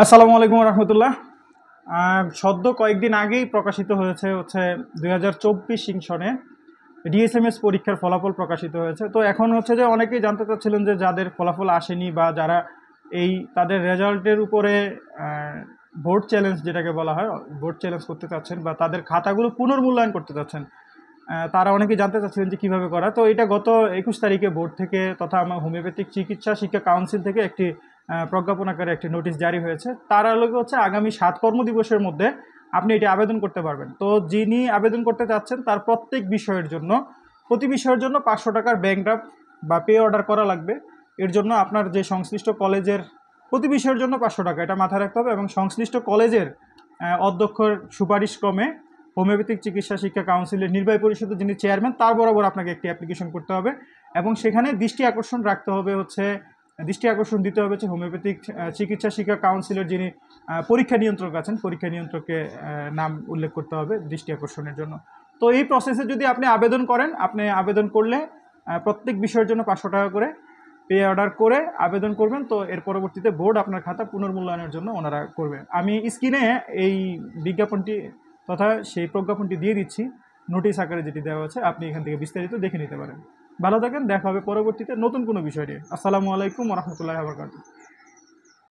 আসসালামু আলাইকুম রহমতুল্লাহ। সদ্য কয়েকদিন আগেই প্রকাশিত হয়েছে 2024 সনে ডিএসএমএস পরীক্ষার ফলাফল প্রকাশিত হয়েছে। তো এখন যে অনেকেই জানতে চাচ্ছিলেন যে যাদের ফলাফল আসেনি বা যারা তাদের রেজাল্টের উপরে বোর্ড চ্যালেঞ্জ যেটাকে বলা হয়, বোর্ড চ্যালেঞ্জ করতে চাচ্ছেন বা তাদের খাতাগুলো পুনর্মূল্যায়ন করতে চাচ্ছেন, তারা অনেকেই জানতে চাচ্ছিলেন যে কীভাবে করা। তো এটা গত 21 তারিখে বোর্ড থেকে তথা আমার হোমিওপ্যাথিক চিকিৎসা শিক্ষা কাউন্সিল থেকে একটি প্রজ্ঞাপন আকারে একটি নোটিশ জারি হয়েছে। তার আলোকে আগামী 7 কর্মদিবসের মধ্যে আপনি এটি আবেদন করতে পারবেন। তো যিনি আবেদন করতে চাচ্ছেন তার প্রত্যেক বিষয়ের জন্য, প্রতি বিষয়ের জন্য 500 টাকার ব্যাংক ড্রাফট বা পে অর্ডার করা লাগবে। এর জন্য আপনার যে সংশ্লিষ্ট কলেজের, প্রতি বিষয়ের জন্য 500 টাকা, এটা মাথায় রাখতে হবে। এবং সংশ্লিষ্ট কলেজের অধ্যক্ষর সুপারিশ ক্রমে হোমিওপ্যাথিক চিকিৎসা শিক্ষা কাউন্সিলের নির্বাহী পরিষদের যিনি চেয়ারম্যান তার বরাবর আপনাকে একটি অ্যাপ্লিকেশন করতে হবে এবং সেখানে দৃষ্টি আকর্ষণ দিতে হবে হোমিওপ্যাথিক চিকিৎসা শিক্ষা কাউন্সিলের যিনি পরীক্ষা নিয়ন্ত্রক আছেন, পরীক্ষা নিয়ন্ত্রকের নাম উল্লেখ করতে হবে দৃষ্টি আকর্ষণের জন্য। তো এই প্রসেসে যদি আপনি আবেদন করেন, আপনি আবেদন করলে প্রত্যেক বিষয়ের জন্য 500 টাকা করে পে অর্ডার করে আবেদন করবেন। তো এর পরবর্তীতে বোর্ড আপনার খাতা পুনর্মূল্যায়নের জন্য ওনারা করবে। আমি স্ক্রিনে এই বিজ্ঞাপনটি তথা সেই প্রজ্ঞাপনটি দিয়ে দিচ্ছি, নোটিশ আকারে যেটি দেওয়া আছে। আপনি এখান থেকে বিস্তারিত দেখে নিতে পারেন। ভালো থাকেন, দেখা হবে পরবর্তীতে নতুন কোনো বিষয় নিয়ে। আসসালামু আলাইকুম ওয়া রাহমাতুল্লাহি ওয়া বারাকাতুহু।